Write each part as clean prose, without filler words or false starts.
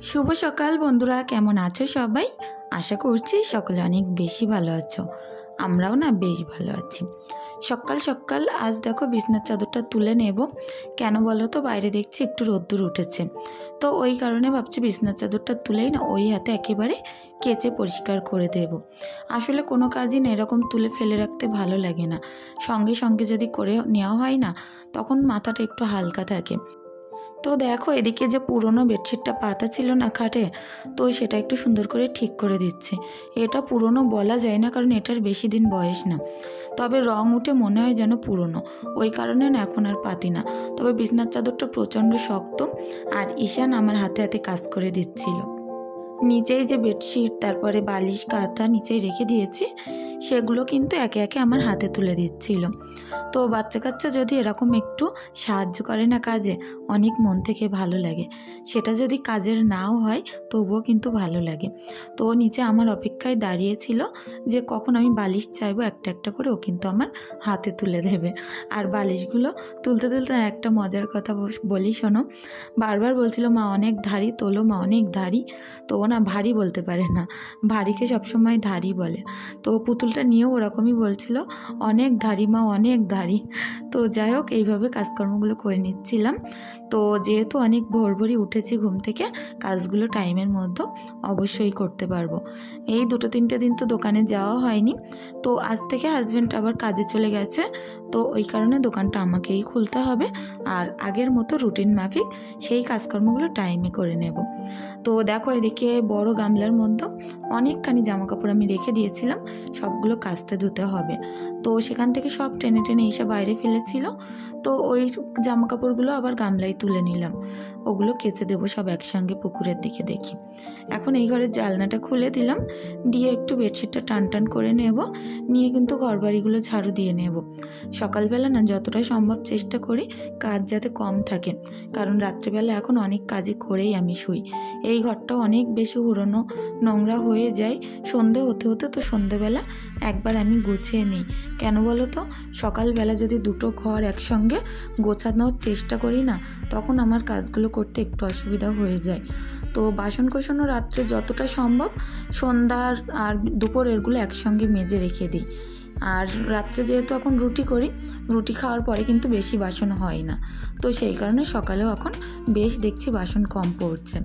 শুভ সকাল বন্ধুরা, কেমন আছো সবাই? আশা করছি সকলে অনেক বেশি ভালো আছো। আমরাও না বেশ ভালো আছি। সকাল সকাল আজ দেখো বিছনার চাদরটা তুলে নেব। কেন বলো তো, বাইরে দেখছি একটু রোদ্দুর উঠেছে, তো ওই কারণে ভাবছি বিছনার চাদরটা তুলেই না ওই হাতে একেবারে কেচে পরিষ্কার করে দেব। আসলে কোনো কাজই না এরকম তুলে ফেলে রাখতে ভালো লাগে না, সঙ্গে সঙ্গে যদি করে নেওয়া হয় না তখন মাথাটা একটু হালকা থাকে। তো দেখো এদিকে যে পুরনো বেডশিটটা পাতা ছিল না খাটে, তো সেটা একটু সুন্দর করে ঠিক করে দিচ্ছে। এটা পুরনো বলা যায় না, কারণ এটার বেশি দিন বয়স না, তবে রং উঠে মনে হয় যেন পুরনো, ওই কারণে না এখন আর পাতি না। তবে বিছনার চাদরটা প্রচণ্ড শক্ত, আর ঈশান আমার হাতে হাতে কাজ করে দিচ্ছিল। নিচেই যে বেডশিট তারপরে বালিশ কাঁথা নিচেই রেখে দিয়েছি, সেগুলো কিন্তু একে একে আমার হাতে তুলে দিচ্ছিল। তো বাচ্চা কাচ্চা যদি এরকম একটু সাহায্য করে না কাজে, অনেক মন থেকে ভালো লাগে। সেটা যদি কাজের নাও হয় তবুও কিন্তু ভালো লাগে। তো নিচে আমার অপেক্ষায় দাঁড়িয়েছিল যে কখন আমি বালিশ চাইবো একটা একটা করে, ও কিন্তু আমার হাতে তুলে দেবে। আর বালিশগুলো তুলতে তুলতে একটা মজার কথা বলি শোনো। বারবার বলছিল মা অনেক ধারি তোলো, মা অনেক ধারি। তো ও না ভারী বলতে পারে না, ভারীকে সবসময় ধারি বলে। তো পুতুলটা নিয়েও ওরকমই বলছিল অনেক ধারি মা, অনেক ধারি। তো যাই হোক, এইভাবে কাজকর্মগুলো করে নিচ্ছিলাম। তো যেহেতু অনেক ভোর ভোরই উঠেছি ঘুম থেকে, কাজগুলো টাইমের মধ্যে অবশ্যই করতে পারবো। এই 2-3 দিন তো দোকানে যাওয়া হয়নি, তো আজ থেকে হাজব্যান্ড আবার কাজে চলে গেছে, তো ওই কারণে দোকানটা আমাকেই খুলতে হবে। আর আগের মতো রুটিন মাফিক সেই কাজকর্মগুলো টাইমে করে নেব। তো দেখো এদিকে বড় গামলার মধ্যে অনেকখানি জামা কাপড় আমি রেখে দিয়েছিলাম, সবগুলো কাচতে ধুতে হবে। তো সেখান থেকে সব টেনে টেনে এসে বাইরে ফেলেছিল, তো ওই জামা কাপড়গুলো আবার গামলায় তুলে নিলাম। ওগুলো কেচে দেবো সব একসঙ্গে পুকুরের দিকে দেখি। এখন এই ঘরের জানলাটা খুলে দিলাম, দিয়ে একটু বেডশিটটা টান টান করে নেব, নিয়ে কিন্তু ঘরবাড়িগুলো ঝাড়ু দিয়ে নেব। সকালবেলা না যতটা সম্ভব চেষ্টা করি কাজ যাতে কম থাকে, কারণ রাত্রিবেলা এখন অনেক কাজই করেই আমি শুই। এই ঘরটাও অনেক বেশি পুরনো, নোংরা হয়ে যায় সন্ধে হতে হতে। তো সন্ধেবেলা একবার আমি গুছিয়ে নিই। কেন বলো তো, সকালবেলা যদি দুটো ঘর একসঙ্গে গোছানোর চেষ্টা করি না, তখন আমার কাজগুলো করতে একটু অসুবিধা হয়ে যায়। তো বাসন কোসনও রাত্রে যতটা সম্ভব সন্ধ্যার আর দুপুরেরগুলো একসঙ্গে মেজে রেখে দিই। আর রাত্রে যেহেতু এখন রুটি করি, রুটি খাওয়ার পরে কিন্তু বেশি বাসন হয় না, তো সেই কারণে সকালেও এখন বেশ দেখছি বাসন কম পড়ছে।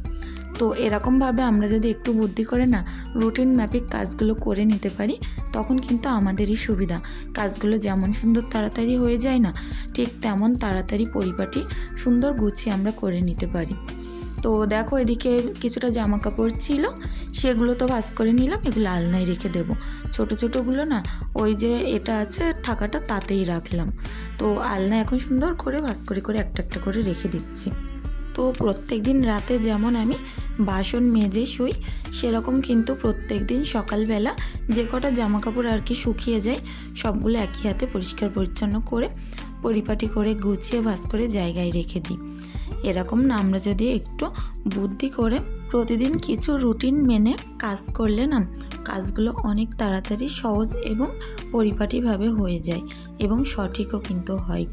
তো এরকমভাবে আমরা যদি একটু বুদ্ধি করে না রুটিন ম্যাপিক কাজগুলো করে নিতে পারি, তখন কিন্তু আমাদেরই সুবিধা। কাজগুলো যেমন সুন্দর তাড়াতাড়ি হয়ে যায় না, ঠিক তেমন তাড়াতাড়ি পরিপাটি সুন্দর গুছিয়ে আমরা করে নিতে পারি। তো দেখো এদিকে কিছুটা জামা কাপড় ছিল, সেগুলো তো ভাঁজ করে নিলাম, এগুলো আলনায় রেখে দেব। ছোট ছোটোগুলো না ওই যে এটা আছে থাকাটা তাতেই রাখলাম। তো আলনা এখন সুন্দর করে ভাঁজ করে করে একটা একটা করে রেখে দিচ্ছি। তো প্রত্যেক দিন রাতে যেমন আমি বাসন মেজে শুই, সেরকম কিন্তু প্রত্যেক দিন সকালবেলা যে কটা জামা কাপড় আর কি শুকিয়ে যায়, সবগুলো একই হাতে পরিষ্কার পরিচ্ছন্ন করে পরিপাটি করে গুছিয়ে ভাঁজ করে জায়গায় রেখে দিই। এরকম না আমরা যদি একটু বুদ্ধি করে প্রতিদিন কিছু রুটিন মেনে কাজ করলে না কাজগুলো অনেক তাড়াতাড়ি সহজ এবং পরিপাটিভাবে হয়ে যায় এবং সঠিকও কিন্তু হয়।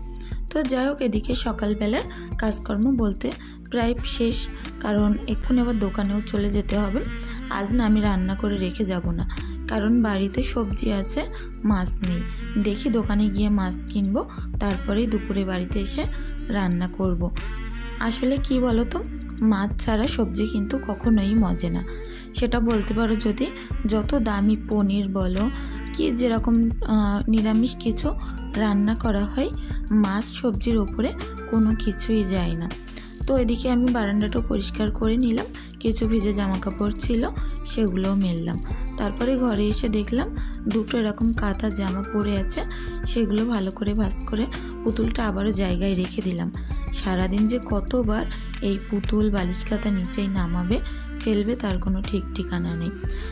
তো যাই হোক, এদিকে সকালবেলার কাজকর্ম বলতে প্রায় শেষ, কারণ এক্ষুনি আবার দোকানেও চলে যেতে হবে। আজ না আমি রান্না করে রেখে যাব না, কারণ বাড়িতে সবজি আছে, মাছ নেই। দেখি দোকানে গিয়ে মাছ কিনবো, তারপরেই দুপুরে বাড়িতে এসে রান্না করব। আসলে কি বলো তো, মাছ ছাড়া সবজি কিন্তু কখনোই মজে না। সেটা বলতে পারো যদি যত দামি পনির বলো কি যেরকম নিরামিষ কিছু রান্না করা হয়, মাছ সবজির ওপরে কোনো কিছুই যায় না। তো এদিকে আমি বারান্দাটাও পরিষ্কার করে নিলাম, কিছু ভিজে জামা কাপড় ছিল সেগুলোও মেললাম। তারপরে ঘরে এসে দেখলাম দুটো এরকম কাঁথা জামা পরে আছে, সেগুলো ভালো করে ভাঁজ করে পুতুলটা আবারও জায়গায় রেখে দিলাম। সারাদিন যে কতবার এই পুতুল বালিশ কাঁথা নিচেই নামাবে ফেলবে তার কোনো ঠিক ঠিকানা নেই।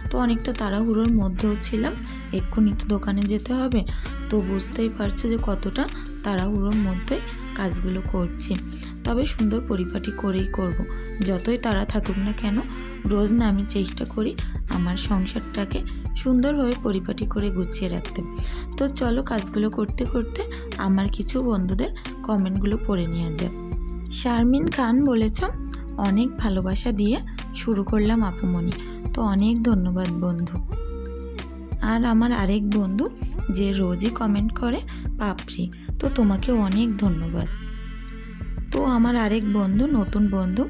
তো অনেকটা তাড়াহুড়োর মধ্যেও ছিলাম, এক্ষুনি তো দোকানে যেতে হবে, তো বুঝতেই পারছো যে কতটা তাড়াহুড়োর মধ্যে কাজগুলো করছি। তবে সুন্দর পরিপাটি করেই করব, যতই তাড়া থাকুক না কেন। রোজ না আমি চেষ্টা করি আমার সংসারটাকে সুন্দরভাবে পরিপাটি করে গুছিয়ে রাখতে। তো চলো কাজগুলো করতে করতে আমার কিছু বন্ধুদের কমেন্টগুলো পড়ে নেওয়া যাক। শারমিন খান বলেছ, অনেক ভালোবাসা দিয়ে শুরু করলাম আপুমনি। তো অনেক ধন্যবাদ বন্ধু। আর আমার আরেক বন্ধু যে রোজই কমেন্ট করে, পাপড়ি, তো তোমাকেও অনেক ধন্যবাদ। তো আমার আরেক বন্ধু, নতুন বন্ধু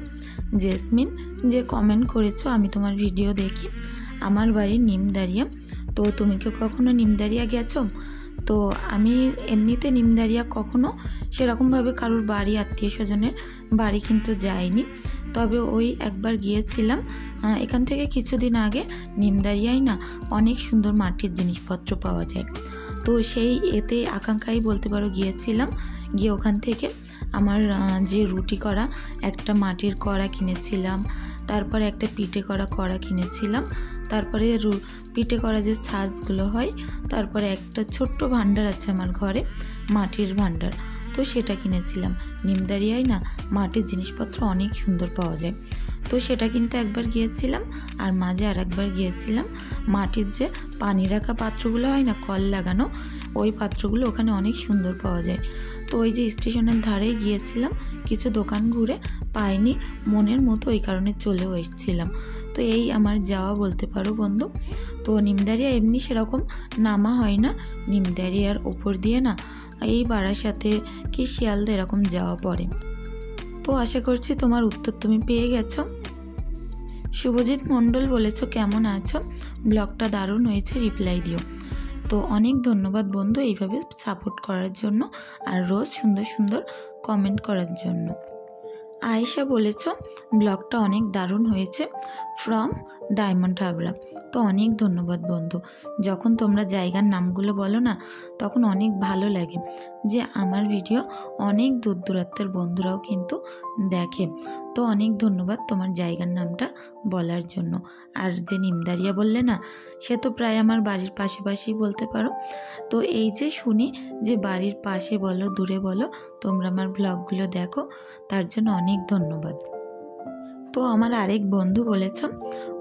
জেসমিন, যে কমেন্ট করেছো, আমি তোমার ভিডিও দেখি, আমার বাড়ি নিমদারিয়া। তো তুমি কি কখনো নিমদারিয়া গেছো? তো আমি এমনিতে নিমদারিয়া কখনো সেরকমভাবে কারোর বাড়ি, আত্মীয় স্বজনের বাড়ি কিন্তু যাইনি, তবে ওই একবার গিয়েছিলাম। এখান থেকে কিছুদিন আগে নিমদারিয়ায় না অনেক সুন্দর মাটির জিনিসপত্র পাওয়া যায়। তো সেই এতে আকাঙ্ক্ষাই বলতে পারো গিয়েছিলাম। গিয়ে ওখান থেকে আমার যে রুটি করা একটা মাটির কড়া কিনেছিলাম, তারপরে একটা পিঠে করা কড়া কিনেছিলাম, তারপরে পিঠে করা যে ছাঁচগুলো হয়, তারপরে একটা ছোট্ট ভান্ডার আছে আমার ঘরে, মাটির ভান্ডার, তো সেটা কিনেছিলাম। নিমদারিয়ায় না মাটির জিনিসপত্র অনেক সুন্দর পাওয়া যায়। তো সেটা কিন্তু একবার গিয়েছিলাম, আর মাঝে আর একবার গিয়েছিলাম মাটির যে পানি রাখা পাত্রগুলো হয় না, কল লাগানো, ওই পাত্রগুলো ওখানে অনেক সুন্দর পাওয়া যায়। তো ওই যে স্টেশনের ধারেই গিয়েছিলাম, কিছু দোকান ঘুরে পাইনি মনের মতো, ওই কারণে চলেও এসেছিলাম। তো এই আমার যাওয়া বলতে পারো বন্ধু। তো নিমদারিয়া এমনি সেরকম নামা হয় না, নিমদারিয়ার ওপর দিয়ে না এই বারাসাতে কি শিয়ালদা এরকম যাওয়া পড়ে। তো আশা করছি তোমার উত্তর তুমি পেয়ে গেছো। শুভজিৎ মণ্ডল বলেছো কেমন আছো, ব্লগটা দারুণ হয়েছে, রিপ্লাই দিও। তো অনেক ধন্যবাদ বন্ধু এইভাবে সাপোর্ট করার জন্য আর রোজ সুন্দর সুন্দর কমেন্ট করার জন্য। আয়েশা বলেছ ব্লগটা অনেক দারুণ হয়েছে, ফ্রম ডায়মন্ড হাবড়া। তো অনেক ধন্যবাদ বন্ধু। যখন তোমরা জায়গার নামগুলো বলো না, তখন অনেক ভালো লাগে যে আমার ভিডিও অনেক দূর দূরান্তের বন্ধুরাও কিন্তু দেখে। তো অনেক ধন্যবাদ তোমার জায়গার নামটা বলার জন্য। আর যে নিমদারিয়া বললে না, সে তো প্রায় আমার বাড়ির পাশাপাশি বলতে পারো। তো এই যে শুনি যে বাড়ির পাশে বলো দূরে বলো, তোমরা আমার ব্লগগুলো দেখো, তার জন্য অনেক ধন্যবাদ। তো আমার আরেক বন্ধু বলেছ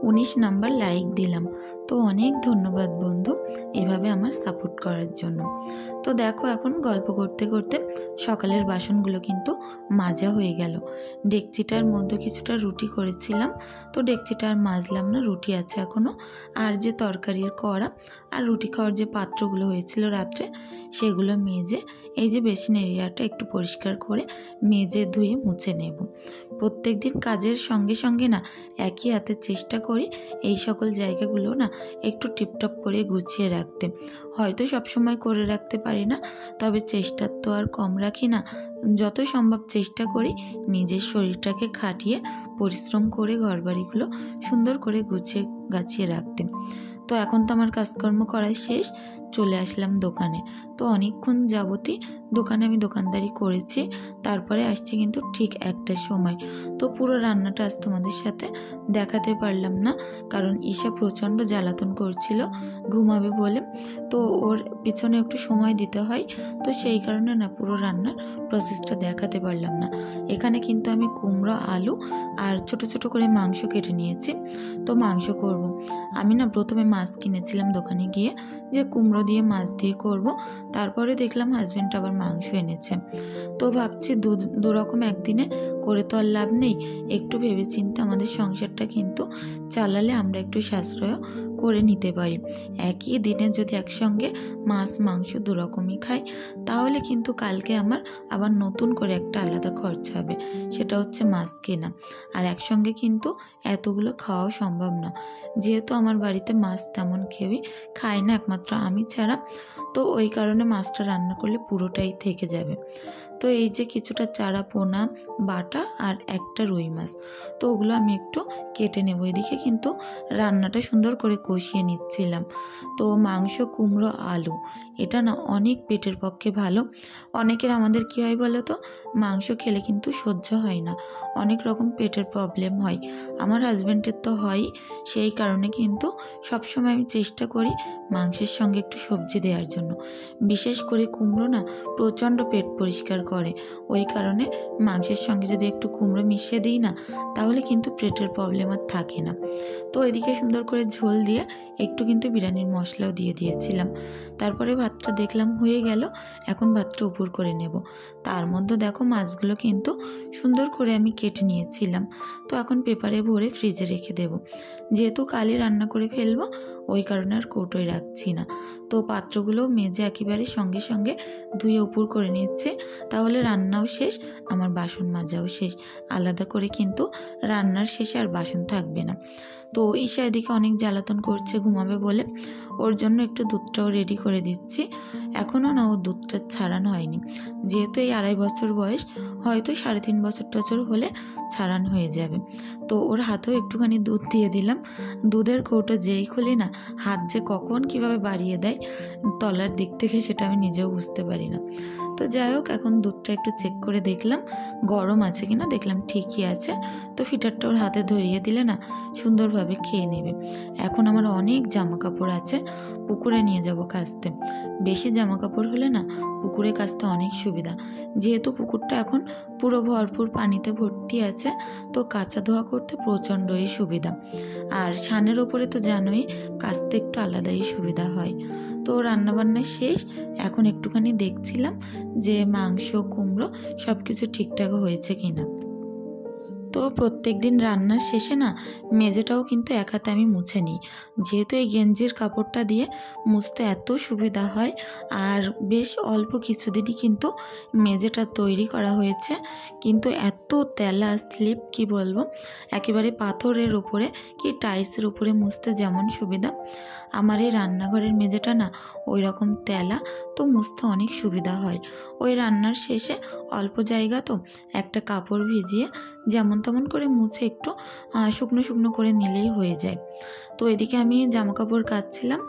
19 নাম্বার লাইক দিলাম। তো অনেক ধন্যবাদ বন্ধু এভাবে আমার সাপোর্ট করার জন্য। তো দেখো এখন গল্প করতে করতে সকালের বাসনগুলো কিন্তু মাজা হয়ে গেল। ডেকচিটার মধ্যে কিছুটা রুটি করেছিলাম, তো ডেকচিটা আর মাজলাম না, রুটি আছে এখনও। আর যে তরকারির কড়া আর রুটি খাওয়ার যে পাত্রগুলো হয়েছিল রাত্রে, সেগুলো মেজে এই যে বেসিন এরিয়াটা একটু পরিষ্কার করে মেজে ধুয়ে মুছে নেব। প্রত্যেক দিন কাজের সঙ্গে সঙ্গে না একই হাতে চেষ্টা করি এই সকল জায়গাগুলো না একটু টিপটপ করে গুছিয়ে রাখতে। হয়তো সবসময় করে রাখতে পারি না, তবে চেষ্টার তো আর কম রাখি না। যত সম্ভব চেষ্টা করি নিজের শরীরটাকে খাটিয়ে পরিশ্রম করে ঘরবাড়িগুলো সুন্দর করে গুছিয়ে গাছিয়ে রাখতে। তো এখন তো আমার কাজকর্ম করাই শেষ, চলে আসলাম দোকানে। তো অনেকক্ষণ যাবতই দোকানে আমি দোকানদারি করেছি, তারপরে আসছি কিন্তু ঠিক 1টার সময়। তো পুরো রান্নাটা আজ তোমাদের সাথে দেখাতে পারলাম না, কারণ ঈশা প্রচণ্ড জ্বালাতন করছিল ঘুমাবে বলে। তো ওর পিছনে একটু সময় দিতে হয়, তো সেই কারণে না পুরো রান্নার প্রসেসটা দেখাতে পারলাম না। এখানে কিন্তু আমি কুমড়ো, আলু আর ছোট ছোট করে মাংস কেটে নিয়েছি। তো মাংস করব। আমি না প্রথমে মাছ কিনেছিলাম দোকানে গিয়ে, যে কুমড়ো দিয়ে মাছ দিয়ে করব। তারপরে দেখলাম হাজব্যান্ড আবার মাংস এনেছে। তো ভাবছি দু রকম একদিনে করে তো আর লাভ নেই, একটু ভেবেচিন্তে আমাদের সংসারটা কিন্তু চালালে আমরা একটু সাশ্রয় করে নিতে পারি। একই দিনে যদি একসঙ্গে মাছ মাংস দু রকমই খাই, তাহলে কিন্তু কালকে আমার আবার নতুন করে একটা আলাদা খরচা হবে, সেটা হচ্ছে মাছ কেনা। আর একসঙ্গে কিন্তু এতগুলো খাওয়াও সম্ভব না, যেহেতু আমার বাড়িতে মাছ তেমন কেউই খায় না একমাত্র আমি ছাড়া। তো ওই কারণে মাছটা রান্না করলে পুরোটাই থেকে যাবে। তো এই যে কিছুটা চারা পোনা বাটা আর একটা রুই মাছ, তো ওগুলো আমি একটু কেটে নেব। এদিকে কিন্তু রান্নাটা সুন্দর করে কষিয়ে নিচ্ছিলাম। তো মাংস, কুমড়ো, আলু, এটা না অনেক পেটের পক্ষে ভালো। অনেকের আমাদের কী হয় বলো তো, মাংস খেলে কিন্তু সহ্য হয় না, অনেক রকম পেটের প্রবলেম হয়। আমার হাজব্যান্ডের তো হয়ই, সেই কারণে কিন্তু সবসময় আমি চেষ্টা করি মাংসের সঙ্গে একটু সবজি দেওয়ার জন্য। বিশেষ করে কুমড়ো না প্রচণ্ড পেট পরিষ্কার করে, ওই কারণে মাংসের সঙ্গে যদি একটু কুমড়ো মিশিয়ে দিই না, তাহলে কিন্তু পেটের প্রবলেম আর থাকে না। তো এদিকে সুন্দর করে ঝোল দিয়ে দিয়ে একটু কিন্তু বিরিয়ানির মশলাও দিয়ে দিয়েছিলাম। তারপরে ভাতটা দেখলাম হয়ে গেল, এখন ভাতটা উপর করে নেব। তার মধ্যে দেখো মাছগুলো কিন্তু সুন্দর করে আমি কেটে নিয়েছিলাম। তো এখন পেপারে ভরে ফ্রিজে রেখে দেব, যেহেতু কালই রান্না করে ফেলবো ওই কারণে আর কৌটোয় রাখছি না। তো পাত্রগুলো মেজে একেবারে সঙ্গে সঙ্গে ধুয়ে উপর করে নিচ্ছে, তাহলে রান্নাও শেষ, আমার বাসন মাজাও শেষ। আলাদা করে কিন্তু রান্নার শেষে আর বাসন থাকবে না। তো ঈশা এদিকে অনেক জ্বালাতন করছে ঘুমাবে বলে, ওর জন্য একটু দুধটাও রেডি করে দিচ্ছি। এখনও না ওর দুধটা ছাড়ানো হয়নি, যেহেতু এই 2.5 বছর বয়স, হয়তো 3.5 বছর হলে ছাড়ানো হয়ে যাবে। তো ওর হাতেও একটুখানি দুধ দিয়ে দিলাম। দুধের কৌটো যেই খুলি না, হাত যে কখন কিভাবে বাড়িয়ে দেয় তলার দিক থেকে, সেটা আমি নিজেও বুঝতে পারি না। তো যাই হোক, এখন দুধটা একটু চেক করে দেখলাম গরম আছে কিনা, দেখলাম ঠিকই আছে। তো ফিটারটা ওর হাতে ধরিয়ে দিলে না সুন্দরভাবে খেয়ে নেবে। এখন আমার অনেক জামা কাপড় আছে, পুকুরে নিয়ে যাব কাচতে। বেশি জামা কাপড় হলে না পুকুরে কাচতে অনেক সুবিধা, যেহেতু পুকুরটা এখন পুরো ভরপুর পানিতে ভর্তি আছে, তো কাচা ধোয়া করতে প্রচণ্ডই সুবিধা। আর সানের ওপরে তো জানোই কাচতে একটু আলাদাই সুবিধা হয়। তো রান্নাবান্না শেষ, এখন একটুখানি দেখছিলাম যে মাংস কুমড়ো সব কিছু ঠিকঠাক হয়েছে কিনা। তো প্রত্যেক দিন রান্নার শেষে না মেঝেটাও কিন্তু এক হাতে আমি মুছে নিই, যেহেতু এই গেঞ্জির কাপড়টা দিয়ে মুছতে এত সুবিধা হয়। আর বেশ অল্প কিছুদিনই কিন্তু মেঝেটা তৈরি করা হয়েছে, কিন্তু এত তেলা স্লিপ কি বলবো, একেবারে পাথরের উপরে কি টাইলসের উপরে মুছতে যেমন সুবিধা, আমার এই রান্নাঘরের মেঝেটা না ওই রকম তেলা, তো মুছতে অনেক সুবিধা হয়। ওই রান্নার শেষে অল্প জায়গা তো একটা কাপড় ভিজিয়ে যেমন তেমন করে মুছে একটু শুকনো শুকনো করে নিলেই হয়ে যায়। তো এদিকে আমি জামা কাপড় কাচছিলাম,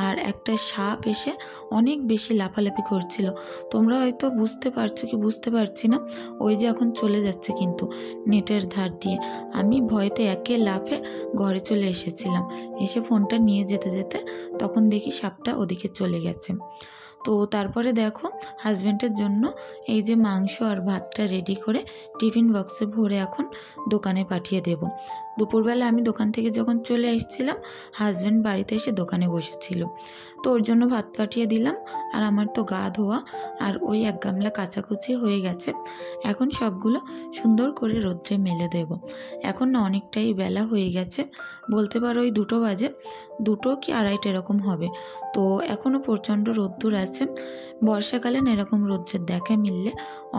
আর একটা সাপ এসে অনেক বেশি লাফালাফি করছিল। তোমরা হয়তো বুঝতে পারছো কি বুঝতে পারছি না, ওই যে এখন চলে যাচ্ছে কিন্তু নেটের ধার দিয়ে। আমি ভয়তে একে লাফে ঘরে চলে এসেছিলাম, এসে ফোনটা নিয়ে যেতে যেতে তখন দেখি সাপটা ওদিকে চলে গেছে। তো তারপরে দেখো হাজব্যান্ডের জন্য এই যে মাংস আর ভাতটা রেডি করে টিফিন বক্সে ভরে এখন দোকানে পাঠিয়ে দেব। দুপুরবেলা আমি দোকান থেকে যখন চলে এসেছিলাম, হাজব্যান্ড বাড়িতে এসে দোকানে বসেছিল, তো ওর জন্য ভাত পাঠিয়ে দিলাম। আর আমার তো গা ধোয়া আর ওই 1 গামলা কাচাকুচি হয়ে গেছে, এখন সবগুলো সুন্দর করে রোদ্রে মেলে দেব। এখন না অনেকটাই বেলা হয়ে গেছে, বলতে পারো ওই 2টো বাজে, 2টো কি 2:30 এরকম হবে। তো এখনও প্রচণ্ড রোদ্দুর আছে, বর্ষাকালে না এরকম রোদ্রের দেখা মিললে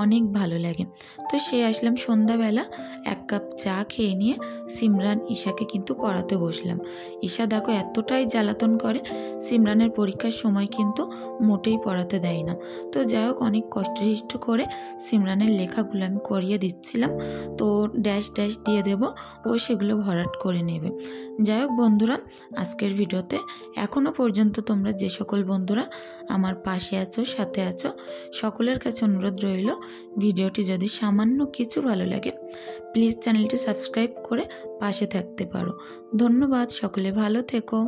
অনেক ভালো লাগে। তো আসলাম সন্ধ্যাবেলা, 1 কাপ চা খেয়ে নিয়ে সিমরান ঈশাকে কিন্তু পড়াতে বসলাম। ঈশা দেখো এতটাই জ্বালাতন করে, সিমরানের পরীক্ষার সময় কিন্তু মোটেই পড়াতে দেয় না। তো যাই হোক, অনেক কষ্ট করে সিমরানের লেখাগুলো আমি করিয়ে দিচ্ছিলাম। তো ড্যাশ ড্যাশ দিয়ে দেব, ও সেগুলো ভরাট করে নেবে। যাই হোক বন্ধুরা, আজকের ভিডিওতে এখনও পর্যন্ত তোমরা যে সকল বন্ধুরা আমার পাশে আছো, সাথে আছো, সকলের কাছে অনুরোধ রইল, ভিডিওটি যদি সামান্য কিছু ভালো লাগে প্লিজ চ্যানেলটি সাবস্ক্রাইব করে পাশে থাকতে পারো। ধন্যবাদ, সকলে ভালো থেকো।